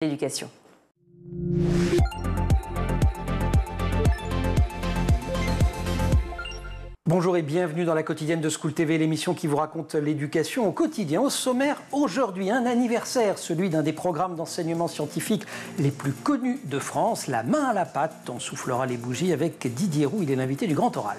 l'éducation. Bonjour et bienvenue dans la quotidienne de School TV, l'émission qui vous raconte l'éducation au quotidien. Au sommaire, aujourd'hui, un anniversaire, celui d'un des programmes d'enseignement scientifique les plus connus de France, la main à la pâte. On soufflera les bougies avec Didier Roux, il est l'invité du Grand Oral.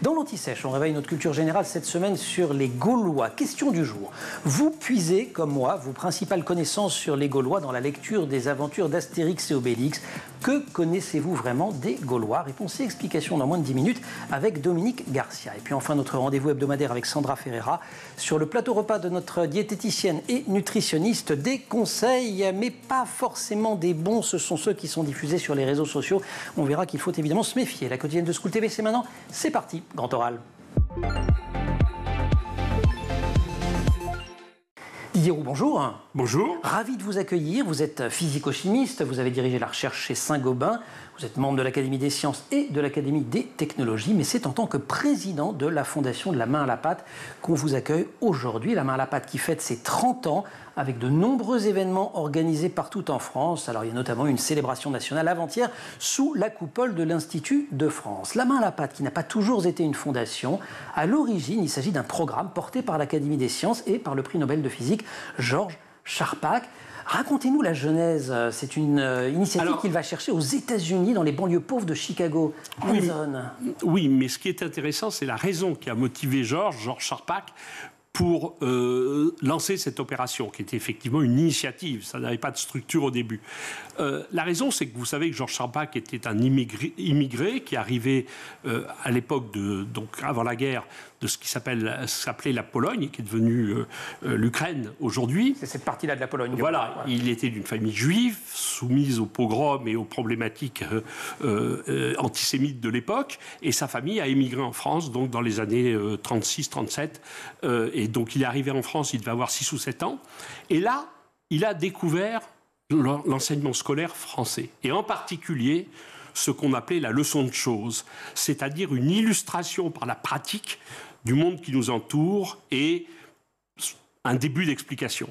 Dans l'Anti-Sèche, on réveille notre culture générale cette semaine sur les Gaulois. Question du jour. Vous puisez, comme moi, vos principales connaissances sur les Gaulois dans la lecture des aventures d'Astérix et Obélix. Que connaissez-vous vraiment des Gaulois? Réponse et explication dans moins de 10 minutes avec Dominique Garcia. Et puis enfin, notre rendez-vous hebdomadaire avec Sandra Ferreira. Sur le plateau repas de notre diététicienne et nutritionniste, des conseils, mais pas forcément des bons. Ce sont ceux qui sont diffusés sur les réseaux sociaux. On verra qu'il faut évidemment se méfier. La quotidienne de School TV, c'est maintenant. C'est parti, Grand Oral. Didier Roux, bonjour. Bonjour. Ravi de vous accueillir. Vous êtes physico-chimiste, vous avez dirigé la recherche chez Saint-Gobain, vous êtes membre de l'Académie des sciences et de l'Académie des technologies, mais c'est en tant que président de la Fondation de la main à la pâte qu'on vous accueille aujourd'hui. La main à la pâte qui fête ses 30 ans avec de nombreux événements organisés partout en France. Alors il y a notamment une célébration nationale avant-hier sous la coupole de l'Institut de France. La main à la pâte qui n'a pas toujours été une fondation, à l'origine il s'agit d'un programme porté par l'Académie des sciences et par le prix Nobel de physique Georges Charpak. Racontez-nous la genèse. C'est une initiative qu'il va chercher aux États-Unis, dans les banlieues pauvres de Chicago. Oui, mais ce qui est intéressant, c'est la raison qui a motivé Georges Charpak pour lancer cette opération, qui était effectivement une initiative. Ça n'avait pas de structure au début. La raison, c'est que vous savez que Georges Charpak était un immigré qui arrivait à l'époque, donc avant la guerre, de ce qui s'appelait la Pologne, qui est devenue l'Ukraine aujourd'hui. C'est cette partie-là de la Pologne. Voilà, il était d'une famille juive, soumise aux pogroms et aux problématiques antisémites de l'époque, et sa famille a émigré en France, donc dans les années 36-37, et donc il est arrivé en France, il devait avoir 6 ou 7 ans, et là, il a découvert l'enseignement scolaire français, et en particulier ce qu'on appelait la leçon de choses, c'est-à-dire une illustration par la pratique du monde qui nous entoure et un début d'explication.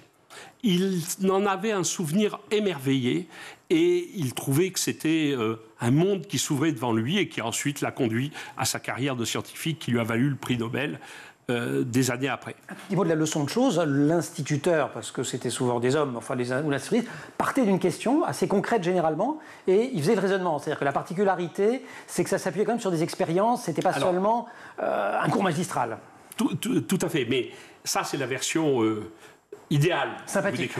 Il en avait un souvenir émerveillé et il trouvait que c'était un monde qui s'ouvrait devant lui et qui ensuite l'a conduit à sa carrière de scientifique qui lui a valu le prix Nobel des années après. Au niveau de la leçon de choses, l'instituteur, parce que c'était souvent des hommes, enfin ou l'institutrice, partait d'une question assez concrète généralement et il faisait le raisonnement. C'est-à-dire que la particularité, c'est que ça s'appuyait quand même sur des expériences, c'était pas seulement un cours magistral. Tout à fait, mais ça c'est la version idéale. Sympathique.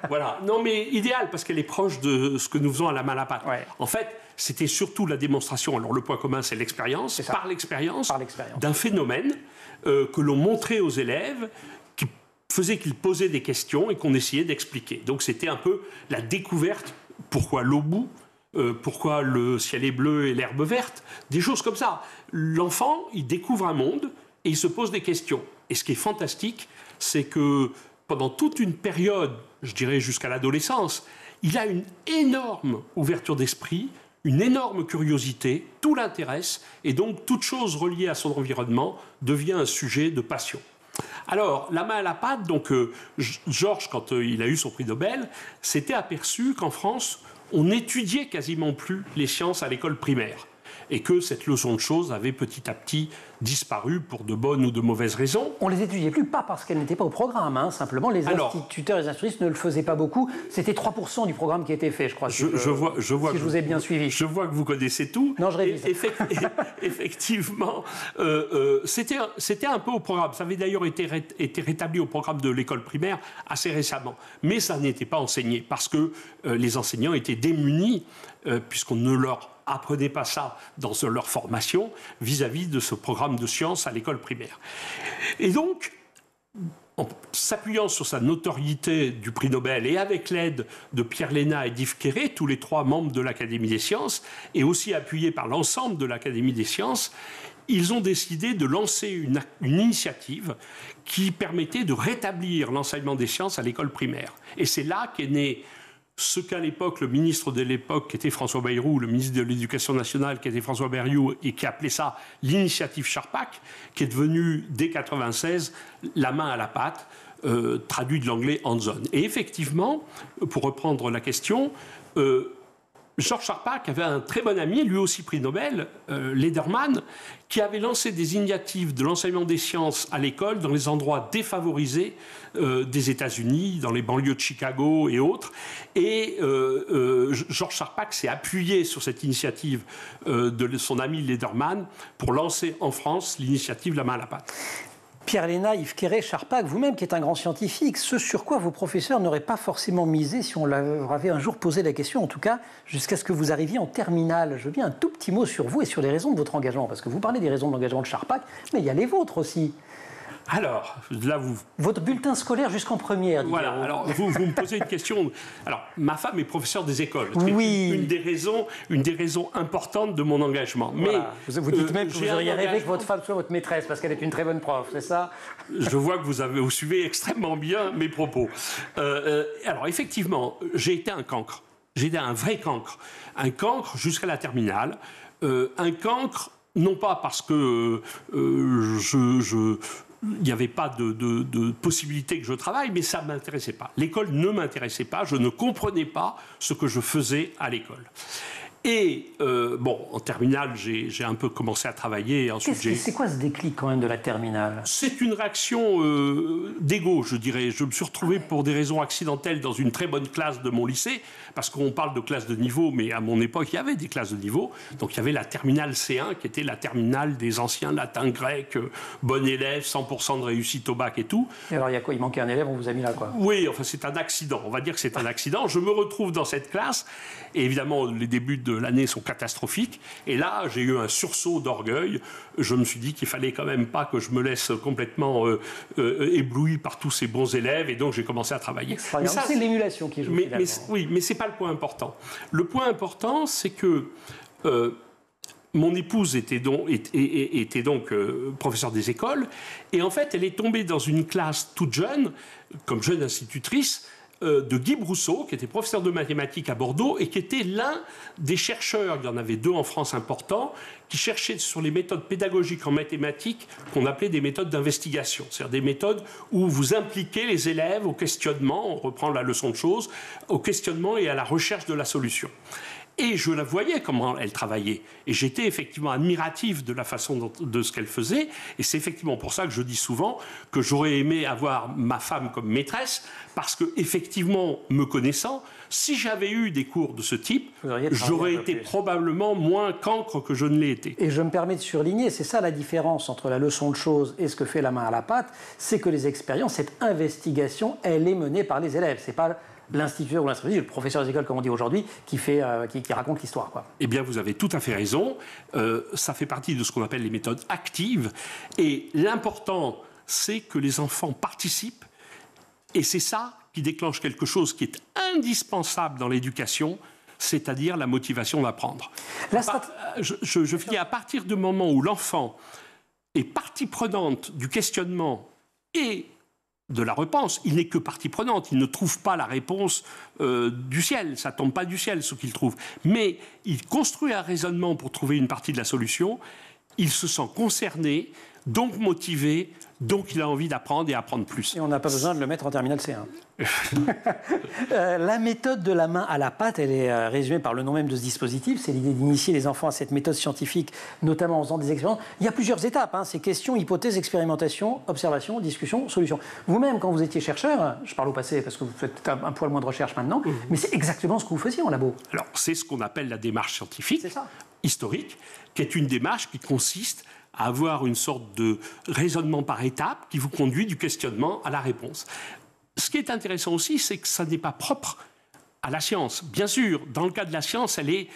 Voilà. Non mais idéale parce qu'elle est proche de ce que nous faisons à la main à la pâte. Ouais. En fait, c'était surtout la démonstration. Alors le point commun, c'est l'expérience. Par l'expérience d'un phénomène que l'on montrait aux élèves, qui faisait qu'ils posaient des questions et qu'on essayait d'expliquer. Donc c'était un peu la découverte. Pourquoi l'eau bout? Pourquoi le ciel est bleu et l'herbe verte? Des choses comme ça. L'enfant, il découvre un monde et il se pose des questions. Et ce qui est fantastique, c'est que pendant toute une période, je dirais jusqu'à l'adolescence, il a une énorme ouverture d'esprit, une énorme curiosité, tout l'intéresse, et donc toute chose reliée à son environnement devient un sujet de passion. Alors, la main à la pâte, donc Georges, quand il a eu son prix Nobel, s'était aperçu qu'en France, on n'étudiait quasiment plus les sciences à l'école primaire, et que cette leçon de choses avait petit à petit disparu pour de bonnes ou de mauvaises raisons. On ne les étudiait plus, pas parce qu'elles n'étaient pas au programme, simplement les instituteurs et les institutrices ne le faisaient pas beaucoup. C'était 3% du programme qui était fait, je crois. Je vous ai bien suivi. Je vois que vous connaissez tout. Non, je révise. Effectivement, c'était un peu au programme. Ça avait d'ailleurs été rétabli au programme de l'école primaire assez récemment. Mais ça n'était pas enseigné parce que les enseignants étaient démunis puisqu'on ne leur apprenait pas ça dans leur formation vis-à-vis de ce programme de sciences à l'école primaire. Et donc, en s'appuyant sur sa notoriété du prix Nobel et avec l'aide de Pierre Léna et d'Yves Quéré, tous les 3 membres de l'Académie des sciences, et aussi appuyés par l'ensemble de l'Académie des sciences, ils ont décidé de lancer une initiative qui permettait de rétablir l'enseignement des sciences à l'école primaire. Et c'est là qu'est né ce qu'à l'époque, le ministre de l'époque, qui était François Bayrou, le ministre de l'Éducation nationale, qui était François Bayrou, et qui appelait ça l'initiative Charpak, qui est devenue, dès 1996, la main à la pâte, traduit de l'anglais hands-on. Et effectivement, pour reprendre la question, Georges Charpak avait un très bon ami, lui aussi prix Nobel, Lederman, qui avait lancé des initiatives de l'enseignement des sciences à l'école dans les endroits défavorisés des États-Unis, dans les banlieues de Chicago et autres. Et Georges Charpak s'est appuyé sur cette initiative de son ami Lederman pour lancer en France l'initiative La main à la pâte. Pierre Léna, Yves Quéré, Charpak, vous-même qui êtes un grand scientifique, ce sur quoi vos professeurs n'auraient pas forcément misé si on leur avait un jour posé la question, en tout cas jusqu'à ce que vous arriviez en terminale. Je veux bien un tout petit mot sur vous et sur les raisons de votre engagement, parce que vous parlez des raisons de l'engagement de Charpak, mais il y a les vôtres aussi. Alors, là, vous... Votre bulletin scolaire jusqu'en première. Voilà, alors vous me posez une question. Alors, ma femme est professeure des écoles. Oui. Une des raisons importantes de mon engagement. Voilà. Mais vous dites même que vous auriez rêvé que votre femme soit votre maîtresse, parce qu'elle est une très bonne prof, c'est ça? Je vois que vous suivez extrêmement bien mes propos. Alors, effectivement, j'ai été un cancre. J'ai été un vrai cancre. Un cancre jusqu'à la terminale. Un cancre, non pas parce que il n'y avait pas de possibilité que je travaille, mais ça ne m'intéressait pas. L'école ne m'intéressait pas, je ne comprenais pas ce que je faisais à l'école. Et en terminale, j'ai un peu commencé à travailler. C'est quoi ce déclic quand même de la terminale? C'est une réaction d'ego, je dirais. Je me suis retrouvé pour des raisons accidentelles dans une très bonne classe de mon lycée, parce qu'on parle de classe de niveau, mais à mon époque, il y avait des classes de niveau. Donc il y avait la terminale C1, qui était la terminale des anciens latin grec, bon élève, 100% de réussite au bac et tout. Et alors il y a quoi? Il manquait un élève, on vous a mis là, quoi? Oui, enfin c'est un accident. On va dire que c'est un accident. Je me retrouve dans cette classe, et évidemment, les débuts de l'année sont catastrophiques. Et là, j'ai eu un sursaut d'orgueil. Je me suis dit qu'il fallait quand même pas que je me laisse complètement ébloui par tous ces bons élèves. Et donc, j'ai commencé à travailler. Mais ça, c'est l'émulation qui joue finalement. Oui, mais c'est pas le point important. Le point important, c'est que mon épouse était donc professeure des écoles. Et en fait, elle est tombée dans une classe toute jeune, comme jeune institutrice, de Guy Brousseau, qui était professeur de mathématiques à Bordeaux et qui était l'un des chercheurs, il y en avait deux en France importants, qui cherchaient sur les méthodes pédagogiques en mathématiques qu'on appelait des méthodes d'investigation. C'est-à-dire des méthodes où vous impliquez les élèves au questionnement, on reprend la leçon de choses, au questionnement et à la recherche de la solution. Et je la voyais comment elle travaillait. Et j'étais effectivement admiratif de la façon de ce qu'elle faisait. Et c'est effectivement pour ça que je dis souvent que j'aurais aimé avoir ma femme comme maîtresse, parce que effectivement, me connaissant, si j'avais eu des cours de ce type, j'aurais été probablement moins cancre que je ne l'ai été. Et je me permets de surligner, c'est ça la différence entre la leçon de choses et ce que fait La main à la pâte, c'est que les expériences, cette investigation, elle est menée par les élèves. C'est pas l'instituteur ou l'institutrice, le professeur des écoles, comme on dit aujourd'hui, qui raconte l'histoire, quoi. Eh bien, vous avez tout à fait raison. Ça fait partie de ce qu'on appelle les méthodes actives. Et l'important, c'est que les enfants participent. Et c'est ça qui déclenche quelque chose qui est indispensable dans l'éducation, c'est-à-dire la motivation d'apprendre. Je finis à partir du moment où l'enfant est partie prenante du questionnement et de la réponse. Il n'est que partie prenante. Il ne trouve pas la réponse du ciel. Ça ne tombe pas du ciel, ce qu'il trouve. Mais il construit un raisonnement pour trouver une partie de la solution. Il se sent concerné, donc motivé, donc il a envie d'apprendre et apprendre plus. Et on n'a pas besoin de le mettre en terminale C1. La méthode de la main à la pâte, elle est résumée par le nom même de ce dispositif. C'est l'idée d'initier les enfants à cette méthode scientifique, notamment en faisant des expériences. Il y a plusieurs étapes. C'est questions, hypothèses, expérimentation, observation, discussion, solution. Vous-même, quand vous étiez chercheur, je parle au passé parce que vous faites un poil moins de recherche maintenant, mais c'est exactement ce que vous faisiez en labo. Alors, c'est ce qu'on appelle la démarche scientifique, historique, qui est une démarche qui consiste à avoir une sorte de raisonnement par étapes qui vous conduit du questionnement à la réponse. Ce qui est intéressant aussi, c'est que ça n'est pas propre à la science. Bien sûr, dans le cas de la science, elle est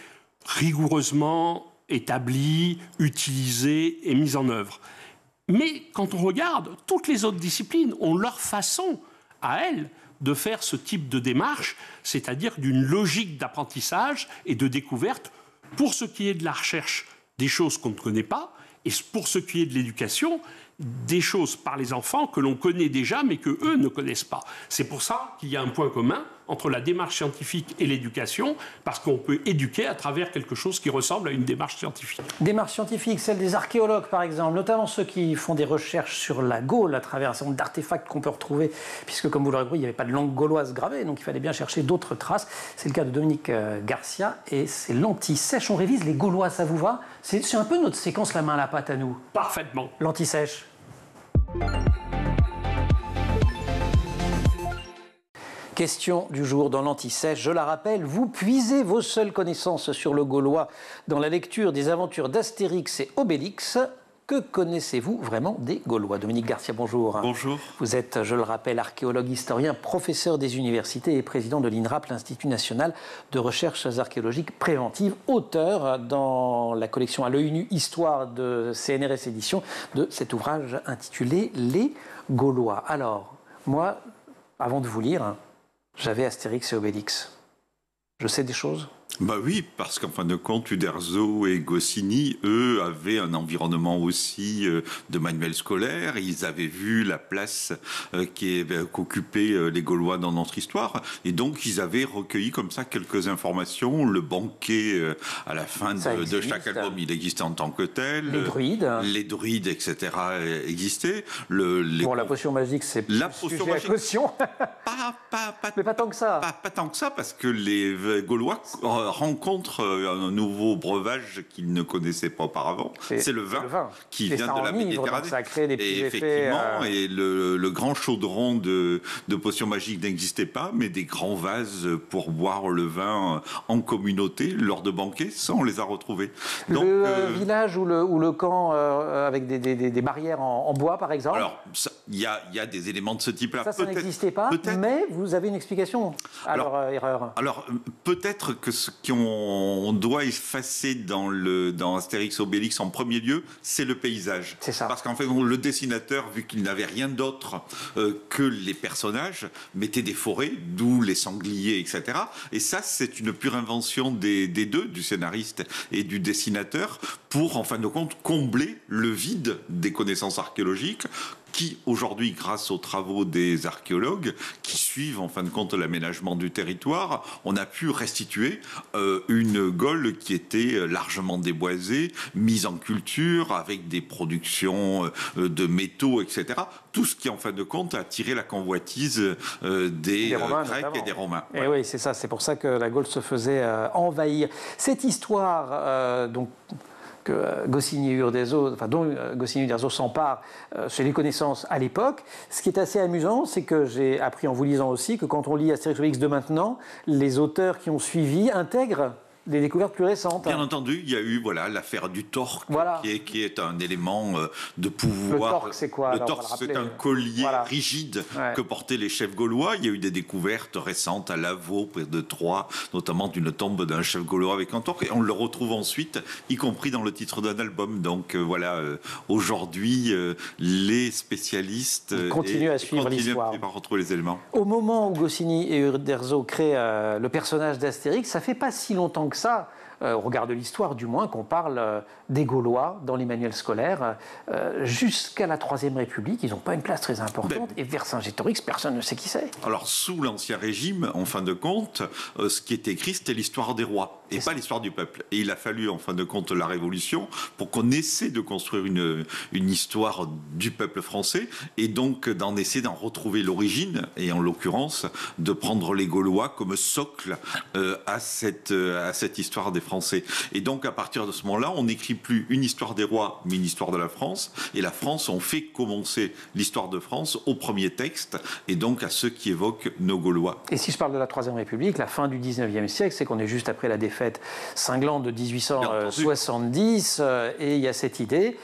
rigoureusement établie, utilisée et mise en œuvre. Mais quand on regarde, toutes les autres disciplines ont leur façon à elles de faire ce type de démarche, c'est-à-dire d'une logique d'apprentissage et de découverte pour ce qui est de la recherche des choses qu'on ne connaît pas, et pour ce qui est de l'éducation, des choses par les enfants que l'on connaît déjà, mais que eux ne connaissent pas. C'est pour ça qu'il y a un point commun entre la démarche scientifique et l'éducation, parce qu'on peut éduquer à travers quelque chose qui ressemble à une démarche scientifique. Démarche scientifique, celle des archéologues par exemple, notamment ceux qui font des recherches sur la Gaule à travers un certain nombre d'artefacts qu'on peut retrouver, puisque comme vous l'aurez compris, il n'y avait pas de langue gauloise gravée, donc il fallait bien chercher d'autres traces. C'est le cas de Dominique Garcia et c'est l'anti-sèche. On révise les Gaulois, ça vous va? C'est un peu notre séquence la main à la pâte à nous. Parfaitement. L'anti-sèche. Question du jour dans l'Anti-Sèche. Je la rappelle, vous puisez vos seules connaissances sur le gaulois dans la lecture des aventures d'Astérix et Obélix. Que connaissez-vous vraiment des Gaulois? Dominique Garcia, bonjour. Bonjour. Vous êtes, je le rappelle, archéologue, historien, professeur des universités et président de l'INRAP, l'Institut national de recherches archéologiques préventives, auteur dans la collection À l'œil nu, Histoire de CNRS Éditions, de cet ouvrage intitulé Les Gaulois. Alors, moi, avant de vous lire, j'avais Astérix et Obélix. Je sais des choses? Bah oui, parce qu'en fin de compte, Uderzo et Goscinny, eux, avaient un aussi de manuel scolaire. Ils avaient vu la place qu'occupaient les Gaulois dans notre histoire. Et donc, ils avaient recueilli comme ça quelques informations. Le banquet, à la fin de chaque album, il existait en tant que tel. Les druides, etc. existaient. La potion magique, c'est la potion magique. Potion. Mais pas tant que ça. Pas tant que ça, parce que les Gaulois rencontrent un nouveau breuvage qu'ils ne connaissaient pas auparavant. C'est le vin qui vient de la Méditerranée. Ça crée des petits effectivement, et le grand chaudron de potions magiques n'existait pas, mais des grands vases pour boire le vin en communauté lors de banquets, ça on les a retrouvés. Donc, le village ou le camp avec des barrières en bois, par exemple. Alors, il y a des éléments de ce type-là. Ça n'existait pas, mais vous avez une explication à leur erreur. Alors, peut-être que ce qu'on doit effacer dans Astérix Obélix en premier lieu, c'est le paysage. C'est ça. Parce qu'en fait, le dessinateur, vu qu'il n'avait rien d'autre que les personnages, mettait des forêts, d'où les sangliers, etc. Et ça, c'est une pure invention des deux, du scénariste et du dessinateur, pour, en fin de compte, combler le vide des connaissances archéologiques, qui aujourd'hui, grâce aux travaux des archéologues qui suivent en fin de compte l'aménagement du territoire, on a pu restituer une Gaule qui était largement déboisée, mise en culture, avec des productions de métaux, etc. Tout ce qui, en fin de compte, a attiré la convoitise des Grecs et des Romains. Et oui, c'est ça. C'est pour ça que la Gaule se faisait envahir. Cette histoire, que Goscinny et Uderzo, dont Goscinny et Uderzo s'emparent chez les connaissances à l'époque. Ce qui est assez amusant, c'est que j'ai appris en vous lisant aussi que quand on lit Astérix et Obélix de maintenant, les auteurs qui ont suivi intègrent des découvertes plus récentes. Bien entendu, il y a eu l'affaire du torque, qui est un élément de pouvoir. Le torque, c'est quoi? Le torque, c'est un collier rigide que portaient les chefs gaulois. Il y a eu des découvertes récentes à Lavaux, près de Troyes, notamment d'une tombe d'un chef gaulois avec un torque. Et on le retrouve ensuite, y compris dans le titre d'un album. Donc aujourd'hui, les spécialistes continuent à suivre l'histoire. À retrouver les éléments. Au moment où Goscinny et Uderzo créent le personnage d'Astérix, ça fait pas si longtemps que ça, au regard de l'histoire du moins, qu'on parle des Gaulois dans les manuels scolaires. Jusqu'à la Troisième République, ils n'ont pas une place très importante. Et Vercingétorix, personne ne sait qui c'est. Alors, sous l'Ancien Régime, en fin de compte, ce qui est écrit, c'était l'histoire des rois, et pas l'histoire du peuple. Et il a fallu, en fin de compte, la Révolution pour qu'on essaie de construire une histoire du peuple français, et donc d'essayer d'en retrouver l'origine, et en l'occurrence, de prendre les Gaulois comme socle à cette histoire des Français. Et donc, à partir de ce moment-là, on n'écrit plus une histoire des rois, mais une histoire de la France. Et la France, on fait commencer l'histoire de France au premier texte, et donc à ceux qui évoquent nos Gaulois. Et si je parle de la Troisième République, la fin du 19e siècle, c'est qu'on est juste après la défaite cinglante de 1870, et il y a cette idée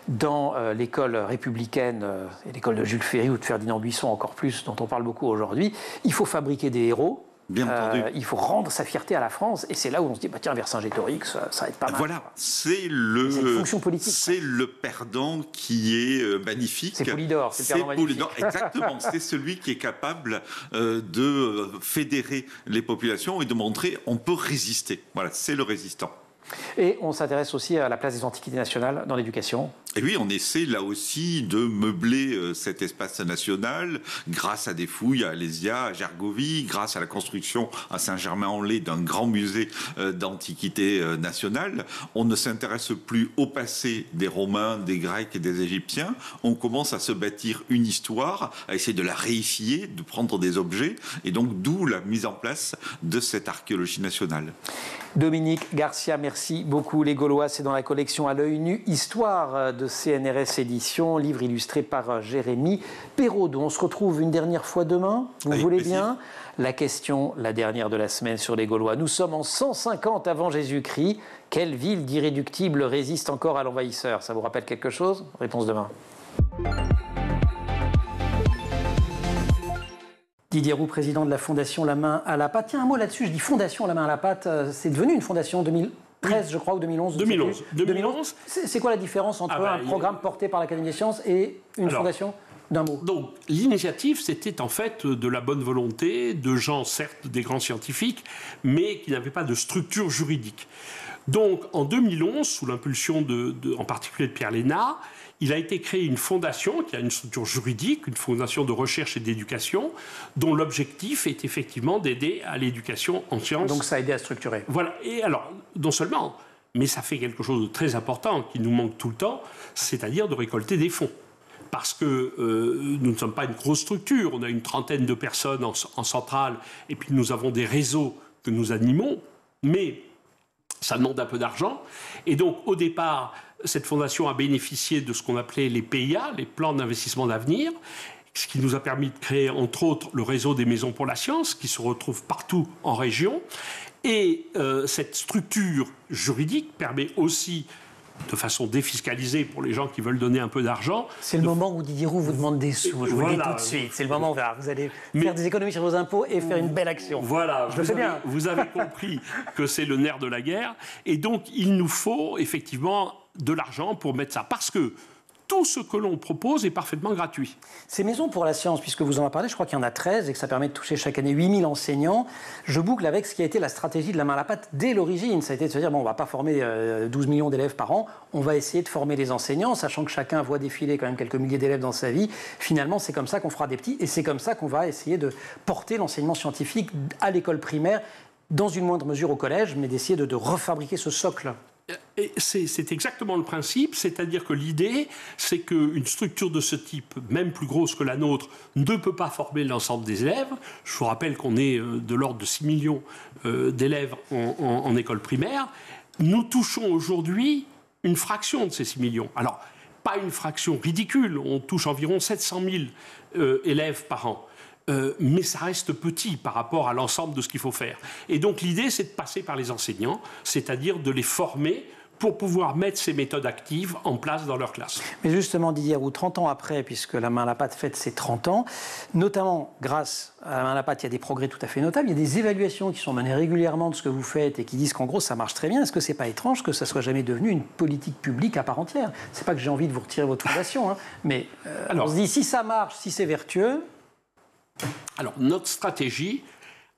dans l'école républicaine, et l'école de Jules Ferry ou de Ferdinand Buisson encore plus, dont on parle beaucoup aujourd'hui, il faut fabriquer des héros. Bien entendu. Il faut rendre sa fierté à la France, et c'est là où on se dit tiens, Vercingétorix, ça va être pas mal. Voilà, c'est une fonction politique. C'est le perdant qui est magnifique. C'est Poulidor, c'est le perdant magnifique. Exactement, c'est celui qui est capable de fédérer les populations et de montrer on peut résister. Voilà, c'est le résistant. Et on s'intéresse aussi à la place des antiquités nationales dans l'éducation. Et oui, on essaie là aussi de meubler cet espace national grâce à des fouilles à Alésia, à Gergovie, grâce à la construction à Saint-Germain-en-Laye d'un grand musée d'antiquité nationale. On ne s'intéresse plus au passé des Romains, des Grecs et des Égyptiens. On commence à se bâtir une histoire, à essayer de la réifier, de prendre des objets, et donc d'où la mise en place de cette archéologie nationale. Dominique Garcia, merci beaucoup. Les Gaulois, c'est dans la collection À l'œil nu, Histoire de CNRS Éditions, livre illustré par Jérémy Perraudot. On se retrouve une dernière fois demain, vous voulez bien? La question, la dernière de la semaine sur les Gaulois. Nous sommes en 150 avant Jésus-Christ. Quelle ville d'irréductible résiste encore à l'envahisseur? Ça vous rappelle quelque chose? Réponse demain. Didier Roux, président de la Fondation La Main à la Pâte. Tiens, un mot là-dessus, je dis Fondation La Main à la Pâte, c'est devenu une fondation en 2013, je crois, ou 2011 2011. C'est quoi la différence entre un programme porté par l'Académie des sciences et une fondation? D'un mot. Donc, l'initiative, c'était en fait de la bonne volonté de gens, certes, des grands scientifiques, mais qui n'avaient pas de structure juridique. Donc, en 2011, sous l'impulsion en particulier de Pierre Lénard, il a été créé une fondation qui a une structure juridique, une fondation de recherche et d'éducation, dont l'objectif est effectivement d'aider à l'éducation en sciences. Donc ça a aidé à structurer. Voilà. Et alors, non seulement, mais ça fait quelque chose de très important qui nous manque tout le temps, c'est-à-dire de récolter des fonds. Parce que nous ne sommes pas une grosse structure, on a une trentaine de personnes en centrale, et puis nous avons des réseaux que nous animons, mais ça demande un peu d'argent. Et donc, au départ, cette fondation a bénéficié de ce qu'on appelait les PIA, les plans d'investissement d'avenir, ce qui nous a permis de créer, entre autres, le réseau des maisons pour la science, qui se retrouve partout en région. Et cette structure juridique permet aussi, de façon défiscalisée pour les gens qui veulent donner un peu d'argent. C'est le moment où Didier Roux vous demande des sous, je vous le dis tout de suite. C'est le moment où vous allez faire des économies sur vos impôts et faire une belle action. Voilà, je le fais bien. Vous avez compris que c'est le nerf de la guerre. Et donc, il nous faut effectivement de l'argent pour mettre ça. Parce que tout ce que l'on propose est parfaitement gratuit. Ces maisons pour la science, puisque vous en avez parlé, je crois qu'il y en a 13 et que ça permet de toucher chaque année 8000 enseignants. Je boucle avec ce qui a été la stratégie de La Main à la Pâte dès l'origine. Ça a été de se dire, bon, on ne va pas former 12 millions d'élèves par an, on va essayer de former les enseignants, sachant que chacun voit défiler quand même quelques milliers d'élèves dans sa vie. Finalement, c'est comme ça qu'on fera des petits et c'est comme ça qu'on va essayer de porter l'enseignement scientifique à l'école primaire, dans une moindre mesure au collège, mais d'essayer de refabriquer ce socle. Et c'est exactement le principe, c'est-à-dire que l'idée, c'est qu'une structure de ce type, même plus grosse que la nôtre, ne peut pas former l'ensemble des élèves. Je vous rappelle qu'on est de l'ordre de 6 millions d'élèves en école primaire. Nous touchons aujourd'hui une fraction de ces 6 millions. Alors, pas une fraction ridicule, on touche environ 700 000 élèves par an. Mais ça reste petit par rapport à l'ensemble de ce qu'il faut faire. Et donc l'idée, c'est de passer par les enseignants, c'est-à-dire de les former pour pouvoir mettre ces méthodes actives en place dans leur classe. Mais justement, Didier Roux, 30 ans après, puisque La Main à la Pâte fête ses 30 ans, notamment grâce à La Main à la Pâte, il y a des progrès tout à fait notables, il y a des évaluations qui sont menées régulièrement de ce que vous faites et qui disent qu'en gros, ça marche très bien. Est-ce que c'est pas étrange que ça soit jamais devenu une politique publique à part entière? C'est pas que j'ai envie de vous retirer votre fondation, hein, mais alors, on se dit, si ça marche, si c'est vertueux... Alors, notre stratégie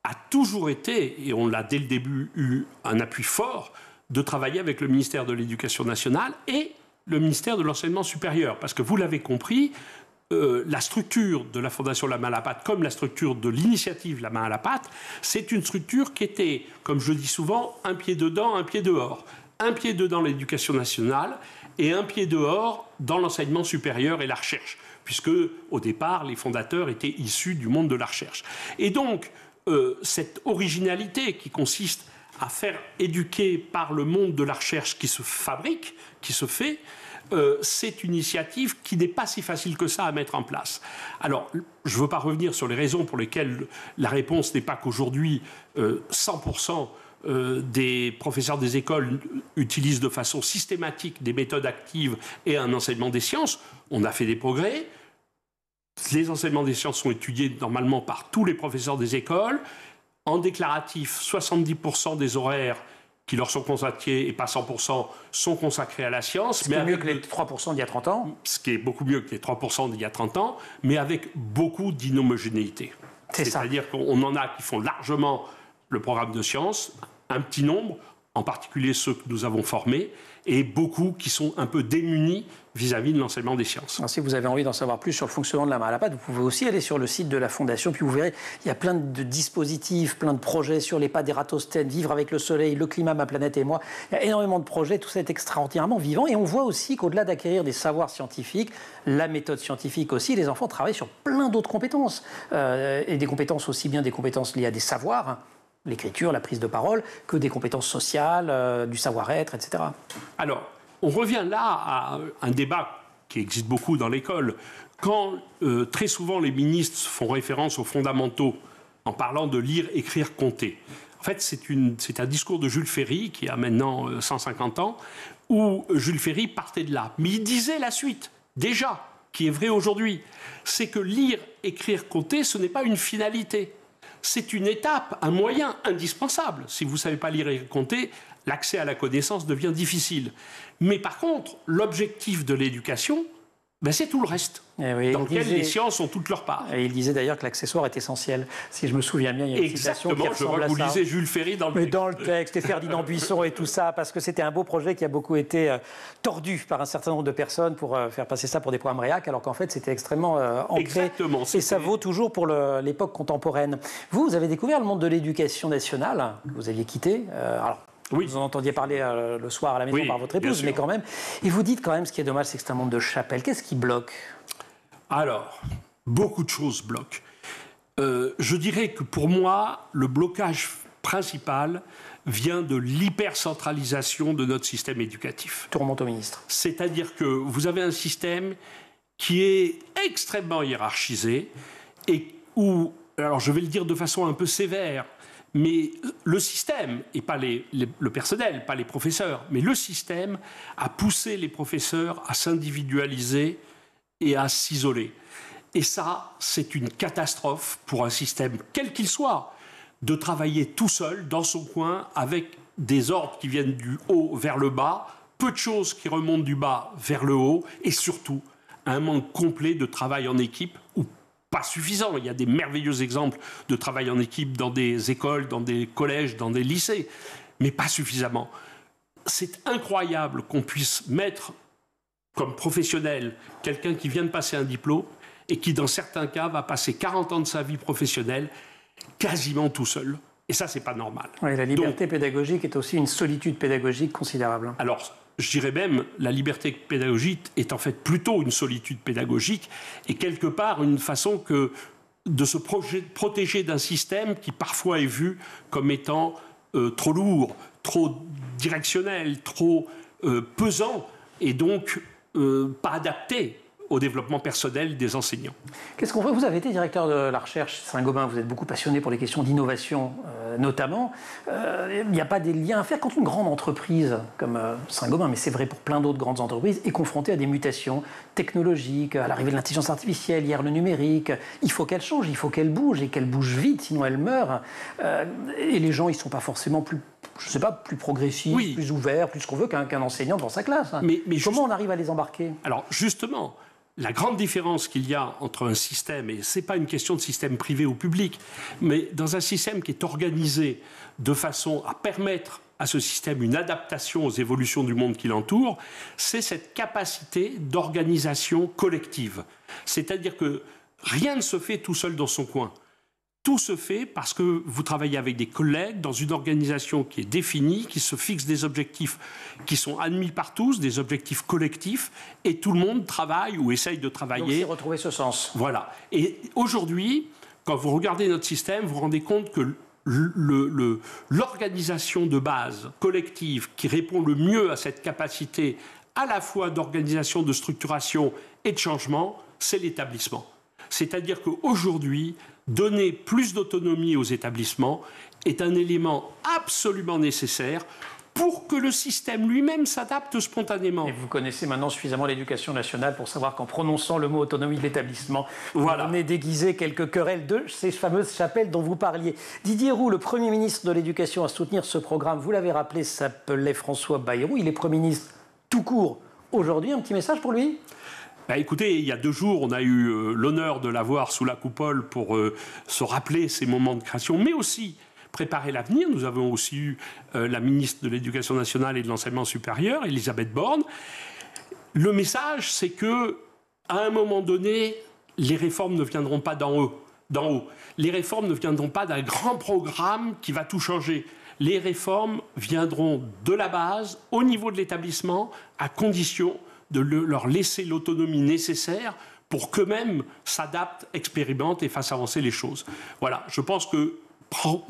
a toujours été, et on l'a dès le début eu un appui fort, de travailler avec le ministère de l'Éducation nationale et le ministère de l'Enseignement supérieur. Parce que vous l'avez compris, la structure de la Fondation La Main à la Pâte, comme la structure de l'initiative La Main à la Pâte, c'est une structure qui était, comme je le dis souvent, un pied dedans, un pied dehors. Un pied dedans l'éducation nationale et un pied dehors dans l'enseignement supérieur et la recherche, puisque au départ, les fondateurs étaient issus du monde de la recherche. Et donc, cette originalité qui consiste à faire éduquer par le monde de la recherche qui se fabrique, qui se fait, c'est une initiative qui n'est pas si facile que ça à mettre en place. Alors, je ne veux pas revenir sur les raisons pour lesquelles la réponse n'est pas qu'aujourd'hui 100% des professeurs des écoles utilisent de façon systématique des méthodes actives et un enseignement des sciences. On a fait des progrès. Les enseignements des sciences sont étudiés normalement par tous les professeurs des écoles. En déclaratif, 70% des horaires qui leur sont consacrés, et pas 100%, sont consacrés à la science. Ce qui est mieux que les 3% d'il y a 30 ans. Ce qui est beaucoup mieux que les 3% d'il y a 30 ans, mais avec beaucoup d'inhomogénéité. C'est-à-dire qu'on en a qui font largement le programme de sciences, un petit nombre en particulier ceux que nous avons formés, et beaucoup qui sont un peu démunis vis-à-vis de l'enseignement des sciences. Alors, si vous avez envie d'en savoir plus sur le fonctionnement de la main à la pâte, vous pouvez aussi aller sur le site de la Fondation, puis vous verrez, il y a plein de dispositifs, plein de projets sur les pas d'Ératosthène, vivre avec le soleil, le climat, ma planète et moi. Il y a énormément de projets, tout ça est extraordinairement vivant. Et on voit aussi qu'au-delà d'acquérir des savoirs scientifiques, la méthode scientifique aussi, les enfants travaillent sur plein d'autres compétences. Et des compétences aussi bien des compétences liées à des savoirs, hein, l'écriture, la prise de parole, que des compétences sociales, du savoir-être, etc. Alors, on revient là à un débat qui existe beaucoup dans l'école. Quand très souvent les ministres font référence aux fondamentaux en parlant de lire, écrire, compter. En fait, c'est un discours de Jules Ferry qui a maintenant 150 ans, où Jules Ferry partait de là. Mais il disait la suite, déjà, qui est vrai aujourd'hui. C'est que lire, écrire, compter, ce n'est pas une finalité. C'est une étape, un moyen indispensable. Si vous ne savez pas lire et compter, l'accès à la connaissance devient difficile. Mais par contre, l'objectif de l'éducation, c'est tout le reste, oui, dans lequel les sciences ont toute leur part. Et il disait d'ailleurs que l'accessoire est essentiel. Si je me souviens bien, il y a une citation qui ressemble à ça. Exactement, je vois que vous lisez Jules Ferry dans le texte. Mais dans le texte, et Ferdinand Buisson et tout ça, parce que c'était un beau projet qui a beaucoup été tordu par un certain nombre de personnes pour faire passer ça pour des programmes réac, alors qu'en fait, c'était extrêmement ancré. Exactement. Et ça vaut toujours pour l'époque contemporaine. Vous avez découvert le monde de l'éducation nationale, que vous aviez quitté. Oui. Vous en entendiez parler le soir à la maison par votre épouse, mais quand même. Et vous dites quand même, ce qui est dommage, c'est que c'est un monde de chapelle. Qu'est-ce qui bloque ? Alors, beaucoup de choses bloquent. Je dirais que pour moi, le blocage principal vient de l'hypercentralisation de notre système éducatif. Tout remonte au ministre. C'est-à-dire que vous avez un système qui est extrêmement hiérarchisé et où, alors je vais le dire de façon un peu sévère, mais le système, et pas le personnel, pas les professeurs, mais le système a poussé les professeurs à s'individualiser et à s'isoler. Et ça, c'est une catastrophe pour un système, quel qu'il soit, de travailler tout seul, dans son coin, avec des ordres qui viennent du haut vers le bas, peu de choses qui remontent du bas vers le haut, et surtout, un manque complet de travail en équipe, ou pas suffisant. Il y a des merveilleux exemples de travail en équipe dans des écoles, dans des collèges, dans des lycées, mais pas suffisamment. C'est incroyable qu'on puisse mettre comme professionnel quelqu'un qui vient de passer un diplôme et qui, dans certains cas, va passer 40 ans de sa vie professionnelle quasiment tout seul. Et ça, c'est pas normal. Oui, la liberté pédagogique est aussi une solitude pédagogique considérable. Alors, je dirais même, la liberté pédagogique est en fait plutôt une solitude pédagogique et quelque part une façon de se protéger d'un système qui parfois est vu comme étant trop lourd, trop directionnel, trop pesant et donc pas adapté au développement personnel des enseignants. Qu'est-ce qu'on fait ? Vous avez été directeur de la recherche Saint-Gobain, vous êtes beaucoup passionné pour les questions d'innovation notamment. Il n'y a pas des liens à faire quand une grande entreprise comme Saint-Gobain, mais c'est vrai pour plein d'autres grandes entreprises, est confrontée à des mutations technologiques, à l'arrivée de l'intelligence artificielle, hier le numérique. Il faut qu'elle change, il faut qu'elle bouge et qu'elle bouge vite, sinon elle meurt. Et les gens, ils ne sont pas forcément plus, je sais pas, plus progressifs, oui, plus ouverts, plus ce qu'on veut qu'un enseignant devant sa classe. Mais comment on arrive à les embarquer ? Alors justement, la grande différence qu'il y a entre un système, et ce n'est pas une question de système privé ou public, mais dans un système qui est organisé de façon à permettre à ce système une adaptation aux évolutions du monde qui l'entoure, c'est cette capacité d'organisation collective. C'est-à-dire que rien ne se fait tout seul dans son coin. Tout se fait parce que vous travaillez avec des collègues dans une organisation qui est définie, qui se fixe des objectifs qui sont admis par tous, des objectifs collectifs, et tout le monde travaille ou essaye de travailler. Donc c'est retrouver ce sens. Voilà. Et aujourd'hui, quand vous regardez notre système, vous vous rendez compte que l'organisation de base collective qui répond le mieux à cette capacité à la fois d'organisation, de structuration et de changement, c'est l'établissement. C'est-à-dire qu'aujourd'hui, donner plus d'autonomie aux établissements est un élément absolument nécessaire pour que le système lui-même s'adapte spontanément. Et vous connaissez maintenant suffisamment l'éducation nationale pour savoir qu'en prononçant le mot autonomie de l'établissement, voilà, vous venez déguiser quelques querelles de ces fameuses chapelles dont vous parliez. Didier Roux, le Premier ministre de l'Éducation, à soutenir ce programme, vous l'avez rappelé, s'appelait François Bayrou. Il est Premier ministre tout court. Aujourd'hui, un petit message pour lui ? Écoutez, il y a 2 jours, on a eu l'honneur de l'avoir sous la coupole pour se rappeler ces moments de création, mais aussi préparer l'avenir. Nous avons aussi eu la ministre de l'Éducation nationale et de l'Enseignement supérieur, Elisabeth Borne. Le message, c'est que à un moment donné, les réformes ne viendront pas d'en haut. Les réformes ne viendront pas d'un grand programme qui va tout changer. Les réformes viendront de la base, au niveau de l'établissement, à condition de leur laisser l'autonomie nécessaire pour qu'eux-mêmes s'adaptent, expérimentent et fassent avancer les choses. Voilà, je pense que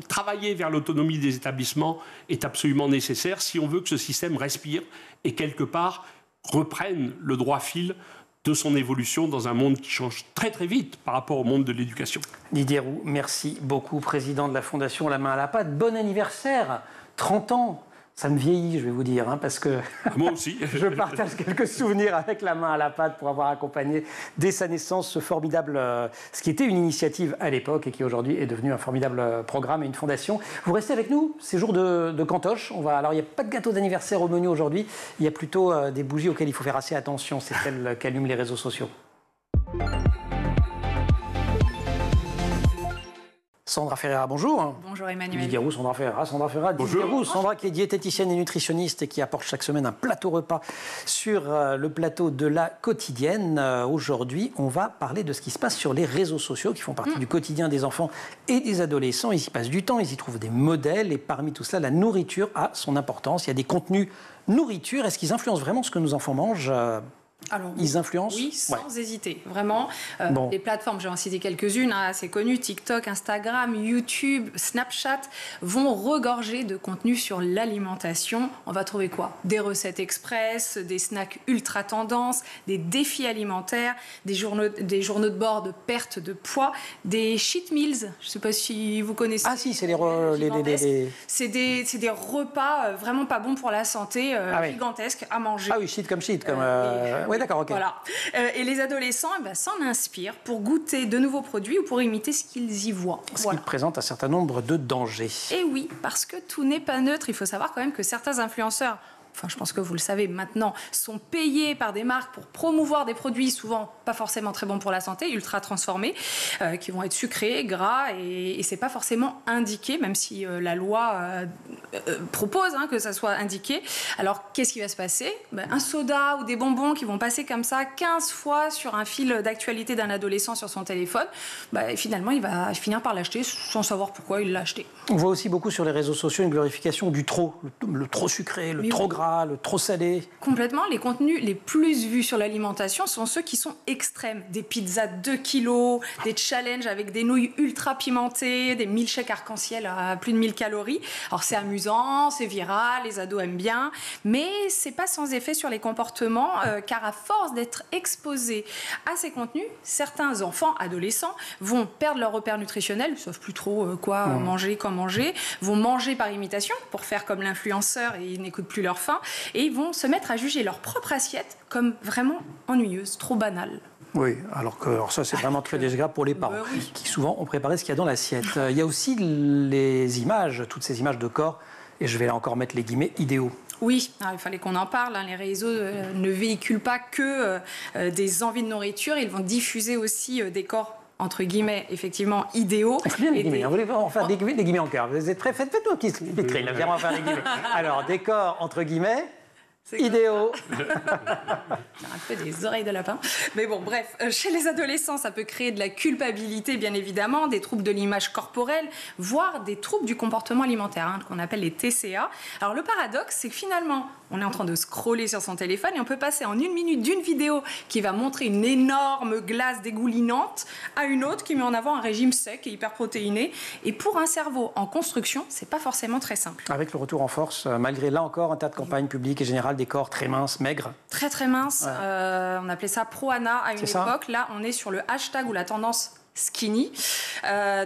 travailler vers l'autonomie des établissements est absolument nécessaire si on veut que ce système respire et quelque part reprenne le droit fil de son évolution dans un monde qui change très très vite par rapport au monde de l'éducation. Didier Roux, merci beaucoup, président de la Fondation La Main à la Pâte. Bon anniversaire, 30 ans. Ça me vieillit, je vais vous dire, parce que moi aussi. Je partage quelques souvenirs avec La Main à la Pâte pour avoir accompagné dès sa naissance ce formidable, ce qui était une initiative à l'époque et qui aujourd'hui est devenu un formidable programme et une fondation. Vous restez avec nous, c'est jour de cantoche. Alors il n'y a pas de gâteau d'anniversaire au menu aujourd'hui, il y a plutôt des bougies auxquelles il faut faire assez attention, c'est celles qu'allument les réseaux sociaux. Sandra Ferreira, bonjour. Bonjour Emmanuel. Didier Roux, Sandra Ferreira. Bonjour. Didier Roux, Sandra qui est diététicienne et nutritionniste et qui apporte chaque semaine un plateau repas sur le plateau de la quotidienne. Aujourd'hui, on va parler de ce qui se passe sur les réseaux sociaux qui font partie du quotidien des enfants et des adolescents. Ils y passent du temps, ils y trouvent des modèles et parmi tout cela, la nourriture a son importance. Il y a des contenus nourriture. Est-ce qu'ils influencent vraiment ce que nos enfants mangent ? Alors, ils influencent ? Oui, sans hésiter, vraiment. Les plateformes, j'ai en cité quelques-unes, assez connues, TikTok, Instagram, YouTube, Snapchat, vont regorger de contenu sur l'alimentation. On va trouver quoi ? Des recettes express, des snacks ultra tendance, des défis alimentaires, des journaux de bord de perte de poids, des cheat meals. Je ne sais pas si vous connaissez. Ah si, c'est C'est des repas vraiment pas bons pour la santé, gigantesques à manger. Ah oui, cheat comme cheat, comme... Oui, d'accord, ok. Voilà. Et les adolescents s'en inspirent pour goûter de nouveaux produits ou pour imiter ce qu'ils y voient. Ce qui présente un certain nombre de dangers. Et oui, parce que tout n'est pas neutre. Il faut savoir quand même que certains influenceurs, enfin je pense que vous le savez maintenant, sont payés par des marques pour promouvoir des produits souvent pas forcément très bons pour la santé, ultra transformés, qui vont être sucrés, gras, et c'est pas forcément indiqué, même si la loi propose que ça soit indiqué. Alors qu'est-ce qui va se passer ? Un soda ou des bonbons qui vont passer comme ça 15 fois sur un fil d'actualité d'un adolescent sur son téléphone, finalement il va finir par l'acheter sans savoir pourquoi il l'a acheté. On voit aussi beaucoup sur les réseaux sociaux une glorification du trop, le trop sucré, le trop gras, le trop salé. Complètement. Les contenus les plus vus sur l'alimentation sont ceux qui sont extrêmes. Des pizzas 2 kilos, des challenges avec des nouilles ultra pimentées, des milkshakes arc-en-ciel à plus de 1000 calories. Alors c'est amusant, c'est viral, les ados aiment bien, mais c'est pas sans effet sur les comportements, car à force d'être exposés à ces contenus, certains enfants, adolescents, vont perdre leur repère nutritionnel, ils savent plus trop quoi manger, quand manger, vont manger par imitation pour faire comme l'influenceur et ils n'écoutent plus leur faim, et ils vont se mettre à juger leur propre assiette comme vraiment ennuyeuse, trop banale. Oui, alors ça c'est vraiment très désagréable pour les parents qui souvent ont préparé ce qu'il y a dans l'assiette. Il y a aussi les images, toutes ces images de corps, et je vais là encore mettre les guillemets, idéaux. Oui, alors il fallait qu'on en parle. Les réseaux ne véhiculent pas que des envies de nourriture, ils vont diffuser aussi des corps entre guillemets, effectivement, idéaux. Bien les guillemets, on va faire des guillemets en cœur. Vous êtes prêts ? Faites-nous un petit écrit, là, viens, on va faire des guillemets. Alors, des corps, entre guillemets, idéaux. C'est un peu des oreilles de lapin. Mais bon, bref, chez les adolescents, ça peut créer de la culpabilité, bien évidemment, des troubles de l'image corporelle, voire des troubles du comportement alimentaire, qu'on appelle les TCA. Alors, le paradoxe, c'est que finalement, on est en train de scroller sur son téléphone et on peut passer en 1 minute d'une vidéo qui va montrer une énorme glace dégoulinante à une autre qui met en avant un régime sec et hyper protéiné. Et pour un cerveau en construction, c'est pas forcément très simple. Avec le retour en force, malgré là encore un tas de campagnes publiques et générales, des corps très minces, maigres. Très très minces. On appelait ça Pro-Ana à une époque. Là, on est sur le hashtag ou la tendance skinny.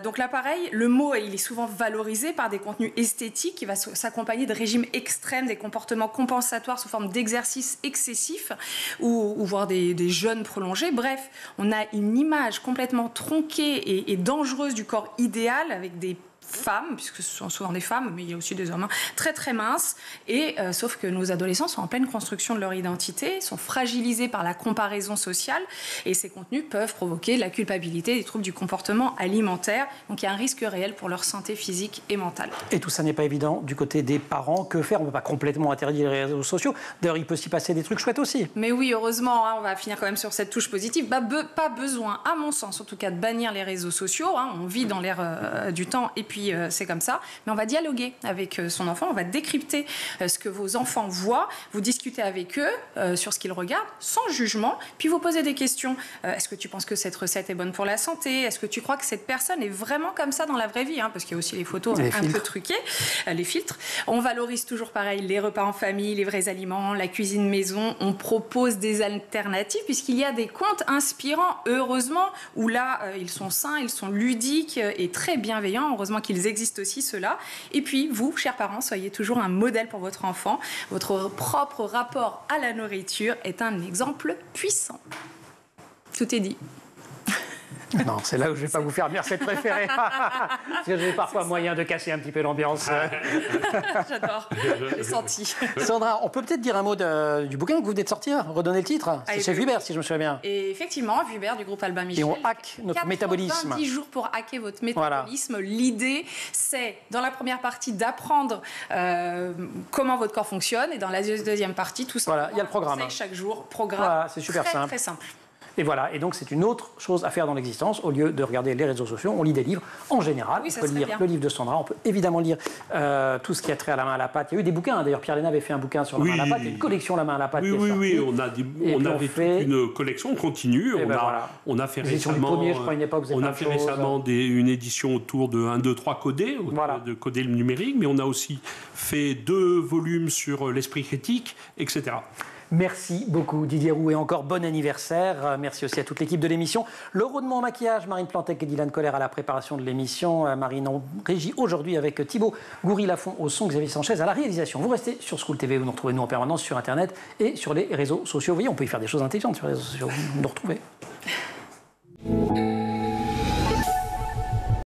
Donc là, pareil, le mot, il est souvent valorisé par des contenus esthétiques qui va s'accompagner de régimes extrêmes, des comportements compensatoires sous forme d'exercices excessifs ou voire des jeûnes prolongés. Bref, on a une image complètement tronquée et dangereuse du corps idéal avec des femmes, puisque ce sont souvent des femmes, mais il y a aussi des hommes, très très minces, et sauf que nos adolescents sont en pleine construction de leur identité, sont fragilisés par la comparaison sociale, et ces contenus peuvent provoquer de la culpabilité, des troubles du comportement alimentaire, donc il y a un risque réel pour leur santé physique et mentale. Et tout ça n'est pas évident du côté des parents. Que faire? On ne peut pas complètement interdire les réseaux sociaux. D'ailleurs, il peut s'y passer des trucs chouettes aussi. Mais oui, heureusement, on va finir quand même sur cette touche positive. Pas besoin, à mon sens en tout cas, de bannir les réseaux sociaux. On vit dans l'ère du temps, et puis c'est comme ça. Mais on va dialoguer avec son enfant, on va décrypter ce que vos enfants voient, vous discutez avec eux sur ce qu'ils regardent, sans jugement, puis vous posez des questions. Est-ce que tu penses que cette recette est bonne pour la santé? Est-ce que tu crois que cette personne est vraiment comme ça dans la vraie vie? Parce qu'il y a aussi les photos un peu truquées, les filtres. On valorise toujours pareil les repas en famille, les vrais aliments, la cuisine maison. On propose des alternatives, puisqu'il y a des comptes inspirants, heureusement, où là, ils sont sains, ils sont ludiques et très bienveillants. Heureusement qu'ils existent aussi, ceux-là. Et puis, vous, chers parents, soyez toujours un modèle pour votre enfant. Votre propre rapport à la nourriture est un exemple puissant. Tout est dit. Non, c'est là où je ne vais pas vous faire dire cette préférée. Parce que j'ai parfois moyen de casser un petit peu l'ambiance. J'adore, j'ai senti. Sandra, on peut peut-être dire un mot du bouquin que vous venez de sortir, redonner le titre. C'est chez Vuibert, si je me souviens bien. Et effectivement, Vuibert du groupe Albin Michel. Et on hack notre métabolisme. 90 jours pour hacker votre métabolisme. Voilà. L'idée, c'est, dans la première partie, d'apprendre comment votre corps fonctionne. Et dans la deuxième partie, tout ça. Voilà, il y a le programme. Chaque jour, programme. Voilà, c'est super simple. Très simple. Et voilà, et donc c'est une autre chose à faire dans l'existence. Au lieu de regarder les réseaux sociaux, on lit des livres en général. Oui, on peut lire le livre de Sandra, on peut évidemment lire tout ce qui a trait à la main à la pâte. Il y a eu des bouquins, d'ailleurs Pierre Léna avait fait un bouquin sur la main à la pâte, une collection la main à la pâte. Oui, on avait fait une collection continue. On a fait récemment, une édition autour de 1, 2, 3 codé, de coder le numérique, mais on a aussi fait 2 volumes sur l'esprit critique, etc. Merci beaucoup Didier Roux et encore bon anniversaire. Merci aussi à toute l'équipe de l'émission. Laure Rodemont en maquillage, Marine Plantec et Dylan Coller à la préparation de l'émission. Marine en régie aujourd'hui avec Thibaut Goury-Lafont au son, Xavier Sanchez à la réalisation. Vous restez sur School TV, vous nous retrouvez nous en permanence sur Internet et sur les réseaux sociaux. Vous voyez, on peut y faire des choses intelligentes sur les réseaux sociaux. Vous nous retrouvez.